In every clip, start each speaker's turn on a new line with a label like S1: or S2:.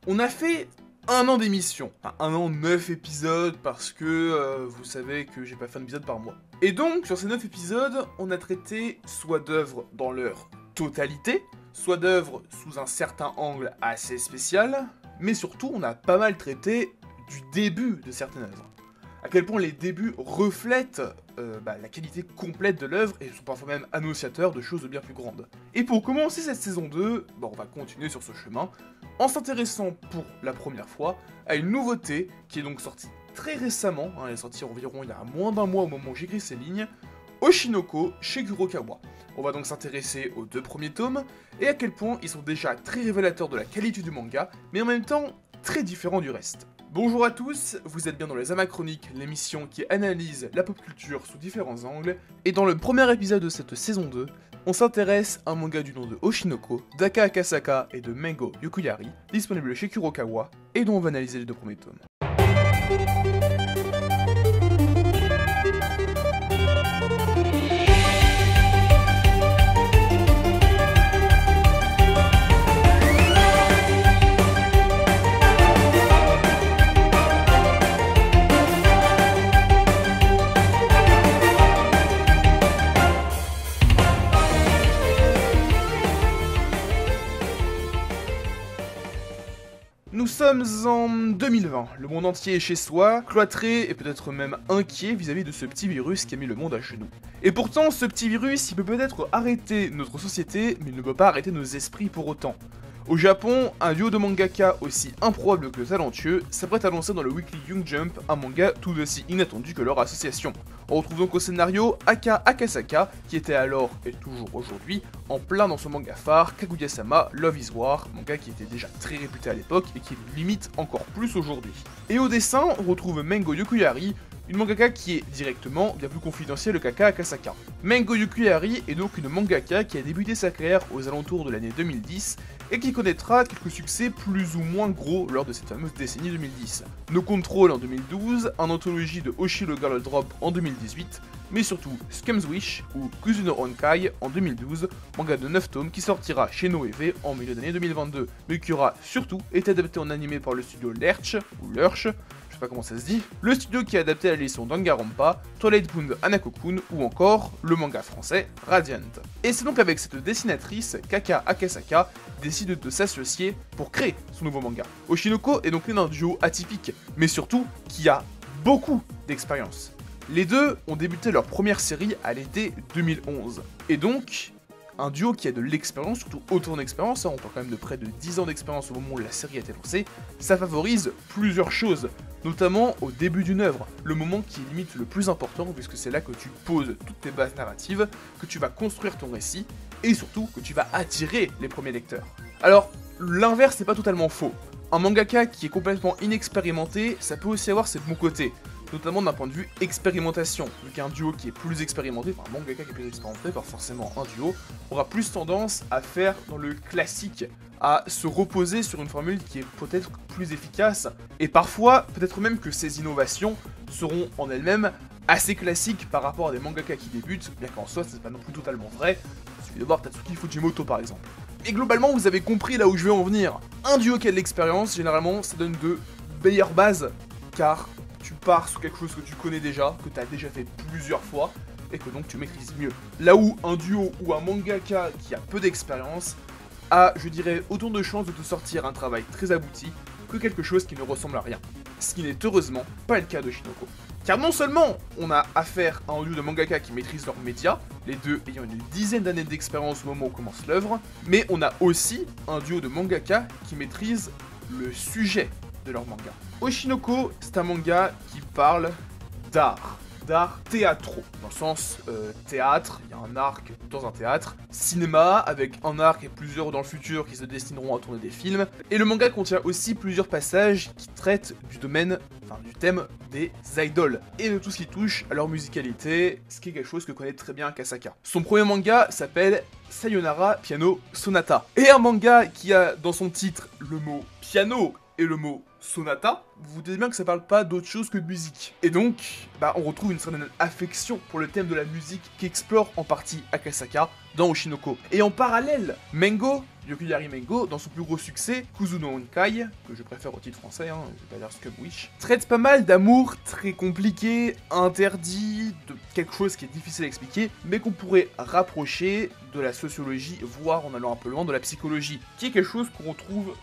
S1: On a fait 1 an d'émission, enfin 1 an 9 épisodes parce que vous savez que j'ai pas fait un épisode par mois. Et donc sur ces 9 épisodes, on a traité soit d'œuvres dans leur totalité, soit d'œuvres sous un certain angle assez spécial, mais surtout on a pas mal traité du début de certaines œuvres. À quel point les débuts reflètent la qualité complète de l'œuvre et sont parfois même annonciateurs de choses bien plus grandes. Et pour commencer cette saison 2, on va continuer sur ce chemin en s'intéressant pour la première fois à une nouveauté qui est donc sortie très récemment, elle est sortie environ il y a moins d'un mois au moment où j'écris ces lignes, Oshinoko chez Kurokawa. On va donc s'intéresser aux 2 premiers tomes et à quel point ils sont déjà très révélateurs de la qualité du manga, mais en même temps très différents du reste. Bonjour à tous, vous êtes bien dans les Amas Chroniques, l'émission qui analyse la pop culture sous différents angles, et dans le premier épisode de cette saison 2, on s'intéresse à un manga du nom de Oshinoko, d'Aka Akasaka et de Mengo Yukuyari, disponible chez Kurokawa, et dont on va analyser les 2 premiers tomes. Nous sommes en 2020, le monde entier est chez soi, cloîtré et peut-être même inquiet vis-à-vis de ce petit virus qui a mis le monde à genoux. Et pourtant, ce petit virus, il peut peut-être arrêter notre société, mais il ne peut pas arrêter nos esprits pour autant. Au Japon, un duo de mangaka aussi improbable que talentueux s'apprête à lancer dans le Weekly Young Jump un manga tout aussi inattendu que leur association. On retrouve donc au scénario Aka Akasaka, qui était alors, et toujours aujourd'hui, en plein dans son manga phare Kaguya-sama Love is War, manga qui était déjà très réputé à l'époque et qui limite encore plus aujourd'hui. Et au dessin, on retrouve Mengo Yukuyari, une mangaka qui est directement bien plus confidentielle qu'Aka Akasaka. Mengo Yukuyari est donc une mangaka qui a débuté sa carrière aux alentours de l'année 2010 et qui connaîtra quelques succès plus ou moins gros lors de cette fameuse décennie 2010. No Control en 2012, un anthologie de Oshiro Girl Drop en 2018, mais surtout Scum's Wish ou Kuzuno Honkai en 2012, manga de 9 tomes qui sortira chez Noévé en milieu d'année 2022, mais qui aura surtout été adapté en animé par le studio Lerche, ou Lurch, je sais pas comment ça se dit, le studio qui a adapté la licence Danganronpa, Twilight Bound Hanako-kun ou encore le manga français Radiant. Et c'est donc avec cette dessinatrice qu'Aka Akasaka décide de s'associer pour créer son nouveau manga. Oshinoko est donc né d'un duo atypique, mais surtout qui a beaucoup d'expérience. Les deux ont débuté leur première série à l'été 2011, et donc un duo qui a de l'expérience, surtout autant d'expérience, on parle quand même de près de 10 ans d'expérience au moment où la série a été lancée, ça favorise plusieurs choses, notamment au début d'une œuvre, le moment qui est limite le plus important, puisque c'est là que tu poses toutes tes bases narratives, que tu vas construire ton récit, et surtout que tu vas attirer les premiers lecteurs. Alors, l'inverse n'est pas totalement faux. Un mangaka qui est complètement inexpérimenté, ça peut aussi avoir ses bons côtés, notamment d'un point de vue expérimentation, vu qu'un duo qui est plus expérimenté, enfin un mangaka qui est plus expérimenté, pas forcément un duo, aura plus tendance à faire dans le classique, à se reposer sur une formule qui est peut-être plus efficace, et parfois, peut-être même que ces innovations seront en elles-mêmes assez classiques par rapport à des mangaka qui débutent, bien qu'en soi c'est pas non plus totalement vrai, il suffit de voir Tatsuki Fujimoto par exemple. Et globalement, vous avez compris là où je vais en venir. Un duo qui a de l'expérience, généralement, ça donne de meilleures bases, car tu pars sur quelque chose que tu connais déjà, que tu as déjà fait plusieurs fois, et que donc tu maîtrises mieux. Là où un duo ou un mangaka qui a peu d'expérience a, je dirais, autant de chances de te sortir un travail très abouti que quelque chose qui ne ressemble à rien. Ce qui n'est heureusement pas le cas de Oshinoko. Car non seulement on a affaire à un duo de mangaka qui maîtrisent leur média, les deux ayant une dizaine d'années d'expérience au moment où commence l'œuvre, mais on a aussi un duo de mangaka qui maîtrise le sujet de leur manga. Oshinoko, c'est un manga qui parle d'art théâtraux, dans le sens théâtre, il y a un arc dans un théâtre, cinéma, avec un arc et plusieurs dans le futur qui se destineront à tourner des films, et le manga contient aussi plusieurs passages qui traitent du domaine, enfin du thème des idoles, et de tout ce qui touche à leur musicalité, ce qui est quelque chose que connaît très bien Akasaka. Son premier manga s'appelle Sayonara Piano Sonata, et un manga qui a dans son titre le mot piano et le mot sonata, vous vous dites bien que ça parle pas d'autre chose que de musique. Et donc, on retrouve une certaine affection pour le thème de la musique qu'explore en partie Akasaka dans Oshinoko. Et en parallèle, Mengo, Yokuyari Mengo, dans son plus gros succès, Kuzuno Honkai, que je préfère au titre français, je vais pas dire Scum Wish, traite pas mal d'amour très compliqué, interdit, de quelque chose qui est difficile à expliquer, mais qu'on pourrait rapprocher de la sociologie, voire en allant un peu loin de la psychologie, qui est quelque chose qu'on retrouve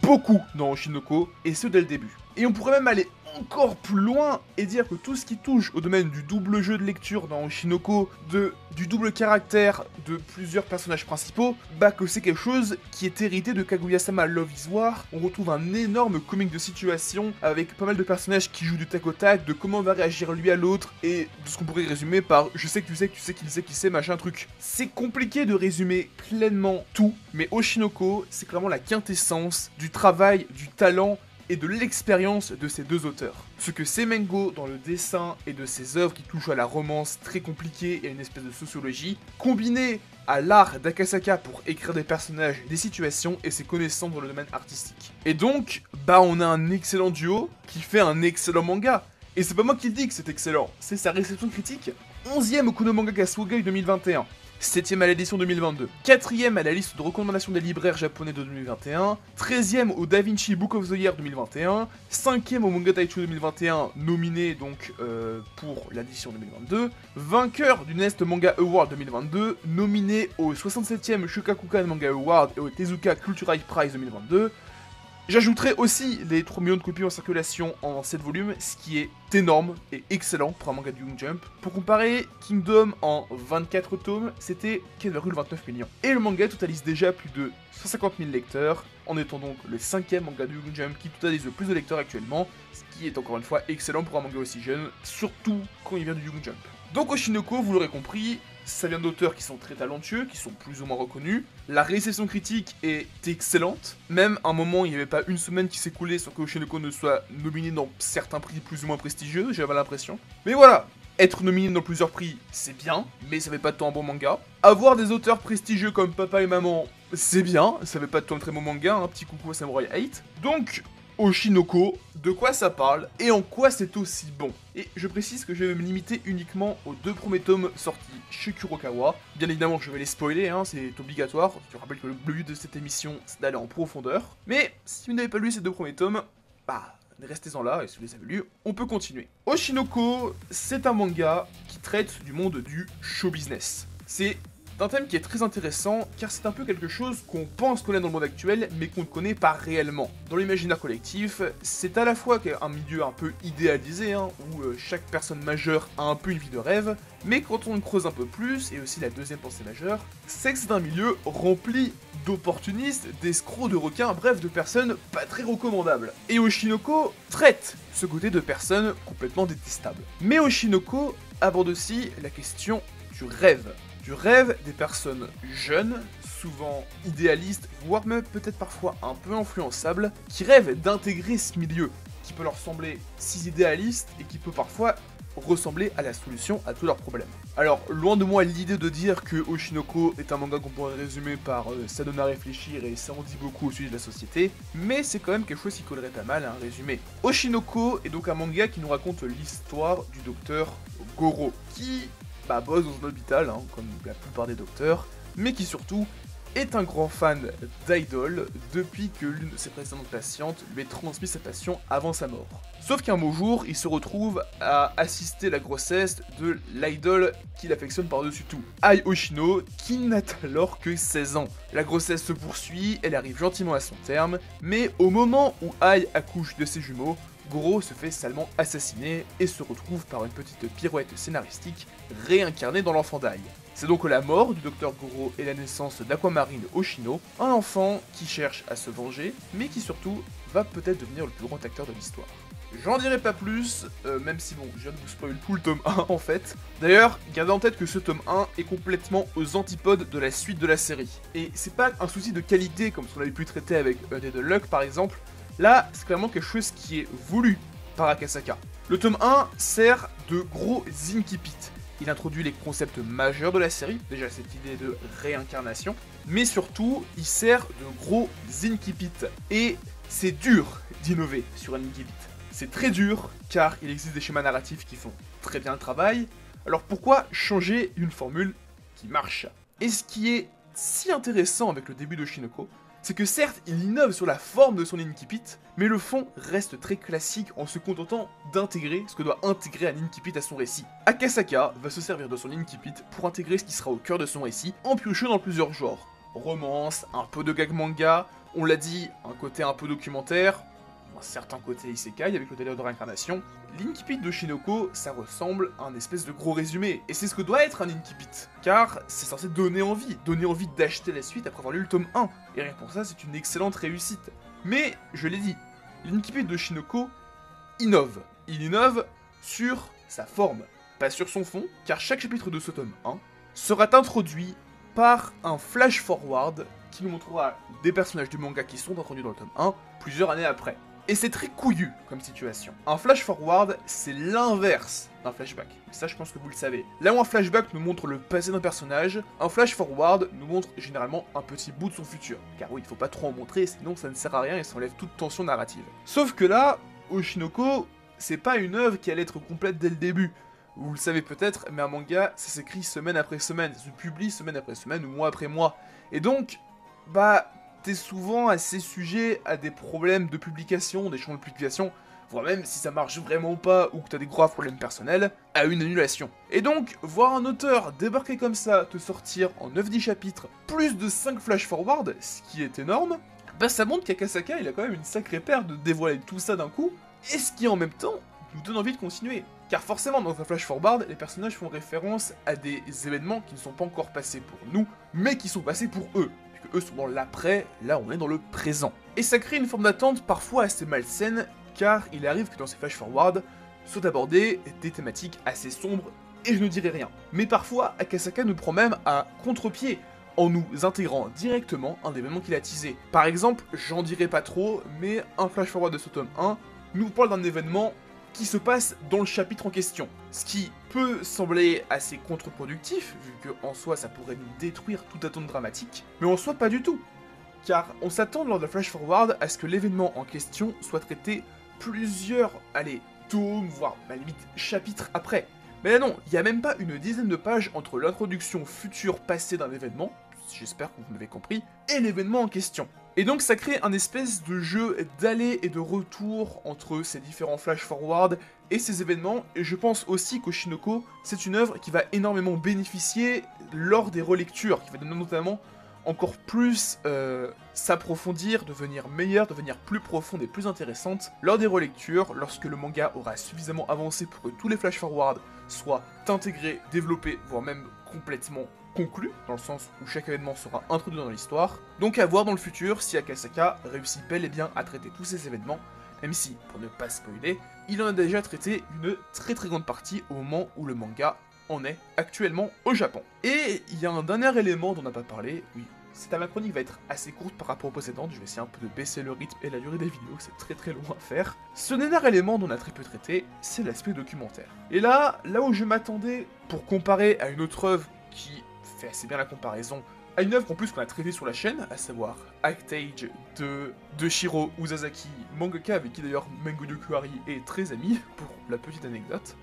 S1: beaucoup dans Oshinoko, et ce dès le début. Et on pourrait même aller encore plus loin et dire que tout ce qui touche au domaine du double jeu de lecture dans Oshinoko, du double caractère de plusieurs personnages principaux, bah que c'est quelque chose qui est hérité de Kaguya-sama Love is War. On retrouve un énorme comic de situation avec pas mal de personnages qui jouent du tac au tac, de comment va réagir lui à l'autre, et de ce qu'on pourrait résumer par je sais que tu sais que tu sais qu'il sait qu'il sait machin truc. C'est compliqué de résumer pleinement tout, mais Oshinoko, c'est clairement la quintessence du travail, du talent et de l'expérience de ces deux auteurs. Ce que c'est Mengo dans le dessin et de ses œuvres qui touchent à la romance très compliquée et à une espèce de sociologie, combiné à l'art d'Akasaka pour écrire des personnages, des situations et ses connaissances dans le domaine artistique. Et donc, bah on a un excellent duo qui fait un excellent manga. Et c'est pas moi qui le dis que c'est excellent, c'est sa réception critique. 11ème au Kuno Manga Kasugai 2021. 7ème à l'édition 2022, 4ème à la liste de recommandations des libraires japonais de 2021, 13ème au Da Vinci Book of the Year 2021, 5ème au Manga Taichu 2021, nominé donc pour l'édition 2022, vainqueur du Nest Manga Award 2022, nominé au 67ème Shukakukan Manga Award et au Tezuka Cultural Prize 2022. J'ajouterai aussi les 3 millions de copies en circulation en 7 volumes, ce qui est énorme et excellent pour un manga de Young Jump. Pour comparer, Kingdom en 24 tomes, c'était 4,29 millions. Et le manga totalise déjà plus de 150 000 lecteurs, en étant donc le 5ème manga de Young Jump qui totalise le plus de lecteurs actuellement, ce qui est encore une fois excellent pour un manga aussi jeune, surtout quand il vient du Young Jump. Donc Oshinoko, vous l'aurez compris, ça vient d'auteurs qui sont très talentueux, qui sont plus ou moins reconnus. La réception critique est excellente. Même à un moment, il n'y avait pas une semaine qui s'est écoulée sans que Oshinoko ne soit nominé dans certains prix plus ou moins prestigieux, j'avais l'impression. Mais voilà, être nominé dans plusieurs prix, c'est bien, mais ça fait pas de toi un bon manga. Avoir des auteurs prestigieux comme Papa et Maman, c'est bien, ça fait pas de toi un très bon manga, un petit coucou à Samurai 8. Donc, Oshinoko, de quoi ça parle et en quoi c'est aussi bon. Et je précise que je vais me limiter uniquement aux 2 premiers tomes sortis chez Kurokawa. Bien évidemment, je vais les spoiler, c'est obligatoire. Je rappelle que le but de cette émission, c'est d'aller en profondeur. Mais si vous n'avez pas lu ces 2 premiers tomes, bah, restez-en là, et si vous les avez lus, on peut continuer. Oshinoko, c'est un manga qui traite du monde du show business. C'est un thème qui est très intéressant, car c'est un peu quelque chose qu'on pense connaître dans le monde actuel, mais qu'on ne connaît pas réellement. Dans l'imaginaire collectif, c'est à la fois un milieu un peu idéalisé, où chaque personne majeure a un peu une vie de rêve, mais quand on creuse un peu plus, et aussi la deuxième pensée majeure, c'est que c'est un milieu rempli d'opportunistes, d'escrocs, de requins, bref, de personnes pas très recommandables. Et Oshinoko traite ce côté de personnes complètement détestables. Mais Oshinoko aborde aussi la question du rêve. Du rêve des personnes jeunes, souvent idéalistes, voire même peut-être parfois un peu influençables, qui rêvent d'intégrer ce milieu, qui peut leur sembler si idéaliste et qui peut parfois ressembler à la solution à tous leurs problèmes. Alors, loin de moi l'idée de dire que Oshinoko est un manga qu'on pourrait résumer par ça donne à réfléchir et ça en dit beaucoup au sujet de la société, mais c'est quand même quelque chose qui collerait pas mal à un résumé. Oshinoko est donc un manga qui nous raconte l'histoire du docteur Goro, qui bosse dans un hôpital, comme la plupart des docteurs, mais qui surtout est un grand fan d'idol depuis que l'une de ses précédentes patientes lui ait transmis sa passion avant sa mort. Sauf qu'un beau jour, il se retrouve à assister à la grossesse de l'idol qu'il affectionne par-dessus tout, Ai Oshino, qui n'a alors que 16 ans. La grossesse se poursuit, elle arrive gentiment à son terme, mais au moment où Ai accouche de ses jumeaux, Goro se fait salement assassiner et se retrouve par une petite pirouette scénaristique réincarné dans l'enfant d'Ai. C'est donc la mort du docteur Goro et la naissance d'Aquamarine Oshino, un enfant qui cherche à se venger, mais qui surtout va peut-être devenir le plus grand acteur de l'histoire. J'en dirai pas plus, même si bon, je viens de vous spoil tout le tome 1 en fait. D'ailleurs, gardez en tête que ce tome 1 est complètement aux antipodes de la suite de la série. Et c'est pas un souci de qualité comme ce qu'on avait pu traiter avec Dead Luck par exemple. Là, c'est clairement quelque chose qui est voulu par Akasaka. Le tome 1 sert de gros incipit. Il introduit les concepts majeurs de la série, déjà cette idée de réincarnation, mais surtout, il sert de gros incipit. Et c'est dur d'innover sur un incipit. C'est très dur, car il existe des schémas narratifs qui font très bien le travail, alors pourquoi changer une formule qui marche ? Et ce qui est si intéressant avec le début d'Oshinoko, c'est que certes, il innove sur la forme de son Incipit, mais le fond reste très classique en se contentant d'intégrer ce que doit intégrer un Incipit à son récit. Akasaka va se servir de son Incipit pour intégrer ce qui sera au cœur de son récit, en piochant dans plusieurs genres. Romance, un peu de gag manga, on l'a dit, un côté un peu documentaire, un certain côté isekai avec le délire de réincarnation. L'Incipit de Shinoko, ça ressemble à un espèce de gros résumé, et c'est ce que doit être un Incipit, car c'est censé donner envie d'acheter la suite après avoir lu le tome 1, et rien que pour ça, c'est une excellente réussite. Mais, je l'ai dit, l'Incipit de Shinoko innove. Il innove sur sa forme, pas sur son fond, car chaque chapitre de ce tome 1 sera introduit par un flash forward qui nous montrera des personnages du manga qui sont introduits dans le tome 1 plusieurs années après. Et c'est très couillu comme situation. Un flash forward, c'est l'inverse d'un flashback. Ça, je pense que vous le savez. Là où un flashback nous montre le passé d'un personnage, un flash forward nous montre généralement un petit bout de son futur. Car oui, il faut pas trop en montrer, sinon ça ne sert à rien et ça enlève toute tension narrative. Sauf que là, Oshinoko, c'est pas une œuvre qui allait être complète dès le début. Vous le savez peut-être, mais un manga, ça s'écrit semaine après semaine, ça se publie semaine après semaine ou mois après mois. Et donc, t'es souvent assez sujet à des problèmes de publication, des changements de publication, voire même si ça marche vraiment pas ou que t'as des graves problèmes personnels, à une annulation. Et donc, voir un auteur débarquer comme ça, te sortir en 9-10 chapitres, plus de 5 flash forward, ce qui est énorme, ça montre qu'Akasaka, il a quand même une sacrée paire de dévoiler tout ça d'un coup, et ce qui en même temps nous donne envie de continuer. Car forcément, dans un flash forward, les personnages font référence à des événements qui ne sont pas encore passés pour nous, mais qui sont passés pour eux. Puisque eux sont dans l'après, là on est dans le présent. Et ça crée une forme d'attente parfois assez malsaine, car il arrive que dans ces flash forward soient abordées des thématiques assez sombres, et je ne dirai rien. Mais parfois, Akasaka nous prend même à contre-pied, en nous intégrant directement un événement qu'il a teasé. Par exemple, j'en dirai pas trop, mais un flash forward de ce tome 1 nous parle d'un événement qui se passe dans le chapitre en question. Ce qui peut sembler assez contre-productif, vu que en soi ça pourrait nous détruire toute attente dramatique, mais en soi pas du tout. Car on s'attend lors de flash forward à ce que l'événement en question soit traité plusieurs, tomes, voire à la limite chapitres après. Mais là non, il n'y a même pas une dizaine de pages entre l'introduction future passée d'un événement, j'espère que vous m'avez compris, et l'événement en question. Et donc ça crée un espèce de jeu d'aller et de retour entre ces différents flash forward et ces événements, et je pense aussi qu'Oshinoko, c'est une œuvre qui va énormément bénéficier lors des relectures, qui va notamment encore plus s'approfondir, devenir meilleure, devenir plus profonde et plus intéressante lors des relectures, lorsque le manga aura suffisamment avancé pour que tous les flash forward soient intégrés, développés, voire même complètement conclu, dans le sens où chaque événement sera introduit dans l'histoire. Donc à voir dans le futur si Akasaka réussit bel et bien à traiter tous ces événements, même si, pour ne pas spoiler, il en a déjà traité une très grande partie au moment où le manga en est actuellement au Japon. Et il y a un dernier élément dont on n'a pas parlé, oui, cette chronique va être assez courte par rapport aux précédentes, je vais essayer un peu de baisser le rythme et la durée des vidéos, c'est très long à faire. Ce dernier élément dont on a très peu traité, c'est l'aspect documentaire. Et là où je m'attendais pour comparer à une autre œuvre qui fait assez bien la comparaison, à une œuvre en plus qu'on a traitée sur la chaîne, à savoir Actage de Shiro Uzazaki, mangaka avec qui d'ailleurs Mango no Kuwari est très ami, pour la petite anecdote,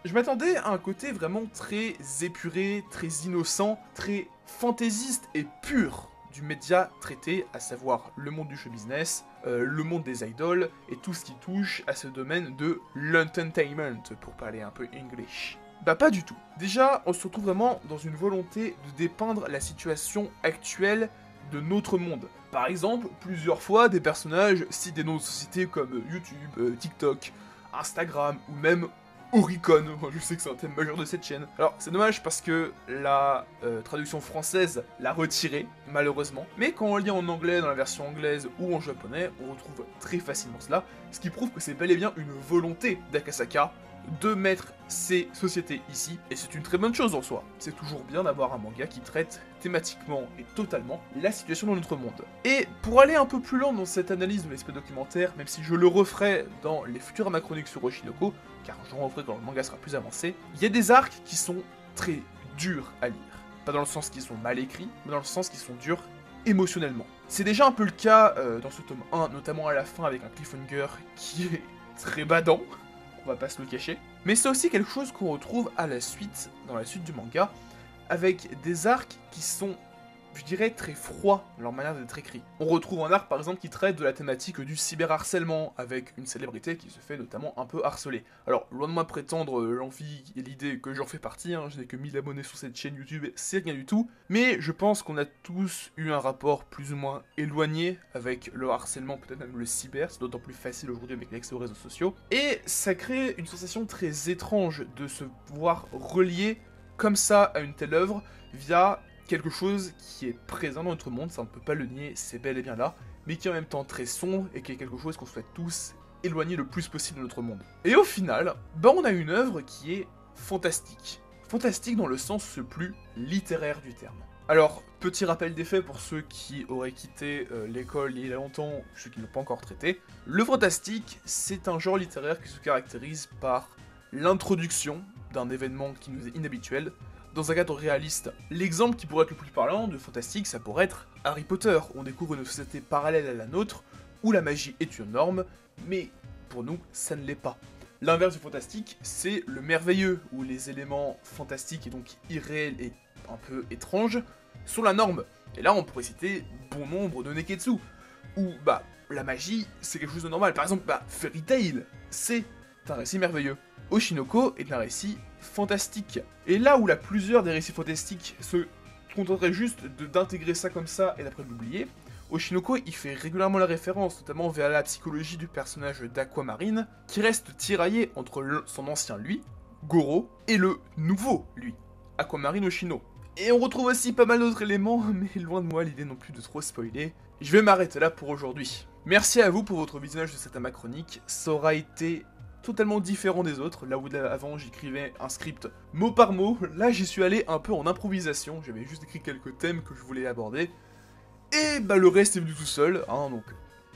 S1: je m'attendais à un côté vraiment très épuré, très innocent, très fantaisiste et pur du média traité, à savoir le monde du show business, le monde des idoles, et tout ce qui touche à ce domaine de l'entertainment, pour parler un peu English. Pas du tout. Déjà, on se retrouve vraiment dans une volonté de dépeindre la situation actuelle de notre monde. Par exemple, plusieurs fois, des personnages citent des noms de sociétés comme YouTube, TikTok, Instagram, ou même Oricon, je sais que c'est un thème majeur de cette chaîne. Alors, c'est dommage parce que la traduction française l'a retiré, malheureusement. Mais quand on lit en anglais, dans la version anglaise ou en japonais, on retrouve très facilement cela, ce qui prouve que c'est bel et bien une volonté d'Akasaka de mettre ces sociétés ici, et c'est une très bonne chose en soi. C'est toujours bien d'avoir un manga qui traite thématiquement et totalement la situation dans notre monde. Et pour aller un peu plus loin dans cette analyse de l'aspect documentaire, même si je le referai dans les futures chroniques sur Oshinoko, car j'en referai quand le manga sera plus avancé, il y a des arcs qui sont très durs à lire. Pas dans le sens qu'ils sont mal écrits, mais dans le sens qu'ils sont durs émotionnellement. C'est déjà un peu le cas dans ce tome 1, notamment à la fin avec un cliffhanger qui est très badant, on va pas se le cacher. Mais c'est aussi quelque chose qu'on retrouve à la suite, dans la suite du manga, avec des arcs qui sont, je dirais, très froids dans leur manière d'être écrits. On retrouve un arc par exemple qui traite de la thématique du cyberharcèlement, avec une célébrité qui se fait notamment un peu harceler. Alors, loin de moi prétendre l'envie et l'idée que j'en fais partie, hein, je n'ai que 1000 abonnés sur cette chaîne YouTube, c'est rien du tout, mais je pense qu'on a tous eu un rapport plus ou moins éloigné avec le harcèlement, peut-être même le cyber, c'est d'autant plus facile aujourd'hui avec l'accès aux réseaux sociaux, et ça crée une sensation très étrange de se voir relié comme ça à une telle œuvre via quelque chose qui est présent dans notre monde, ça on ne peut pas le nier, c'est bel et bien là, mais qui est en même temps très sombre et qui est quelque chose qu'on souhaite tous éloigner le plus possible de notre monde. Et au final, on a une œuvre qui est fantastique. Fantastique dans le sens le plus littéraire du terme. Alors, petit rappel des faits pour ceux qui auraient quitté l'école il y a longtemps, ceux qui n'ont pas encore traité. Le fantastique, c'est un genre littéraire qui se caractérise par l'introduction d'un événement qui nous est inhabituel, dans un cadre réaliste. L'exemple qui pourrait être le plus parlant de fantastique, ça pourrait être Harry Potter. On découvre une société parallèle à la nôtre, où la magie est une norme, mais pour nous, ça ne l'est pas. L'inverse du fantastique, c'est le merveilleux, où les éléments fantastiques et donc irréels et un peu étranges sont la norme. Et là, on pourrait citer bon nombre de Neketsu, où, la magie, c'est quelque chose de normal. Par exemple, Fairy Tail, c'est un récit merveilleux. Oshinoko est un récit fantastique. Et là où plusieurs des récits fantastiques se contenteraient juste d'intégrer ça comme ça et d'après l'oublier, Oshinoko il fait régulièrement la référence, notamment vers la psychologie du personnage d'Aquamarine, qui reste tiraillé entre son ancien lui, Goro, et le nouveau lui, Aquamarine Oshino. Et on retrouve aussi pas mal d'autres éléments, mais loin de moi l'idée non plus de trop spoiler. Je vais m'arrêter là pour aujourd'hui. Merci à vous pour votre visionnage de cette chronique, ça aura été totalement différent des autres, là où avant j'écrivais un script mot par mot, là j'y suis allé un peu en improvisation, j'avais juste écrit quelques thèmes que je voulais aborder, et le reste est venu tout seul, hein, donc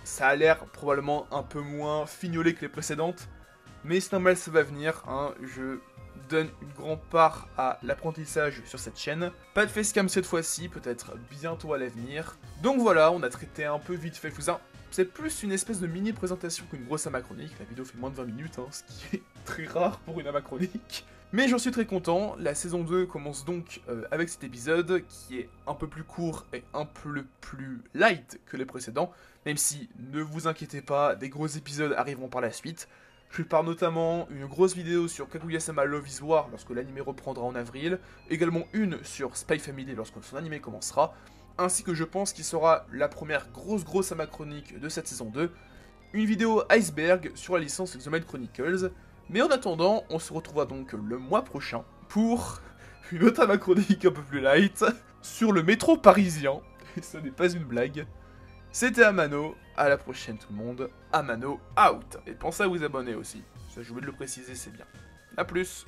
S1: ça a l'air probablement un peu moins fignolé que les précédentes, mais c'est normal, ça va venir, hein, je donne une grande part à l'apprentissage sur cette chaîne. Pas de facecam cette fois-ci, peut-être bientôt à l'avenir. Donc voilà, on a traité un peu vite fait tout ça. C'est plus une espèce de mini présentation qu'une grosse chronique. La vidéo fait moins de 20 minutes, hein, ce qui est très rare pour une chronique. Mais j'en suis très content, la saison 2 commence donc avec cet épisode qui est un peu plus court et un peu plus light que les précédents, même si, ne vous inquiétez pas, des gros épisodes arriveront par la suite. Je prépare notamment une grosse vidéo sur Kaguya-sama Love is War lorsque l'anime reprendra en avril, également une sur Spy Family lorsque son anime commencera, ainsi que je pense qu'il sera la première grosse chronique de cette saison 2, une vidéo iceberg sur la licence The Might Chronicles, mais en attendant, on se retrouvera donc le mois prochain pour une autre chronique un peu plus light sur le métro parisien, et ce n'est pas une blague. C'était Amano, à la prochaine tout le monde, Amano out. Et pensez à vous abonner aussi, ça j'ai oublié de le préciser, c'est bien. A plus.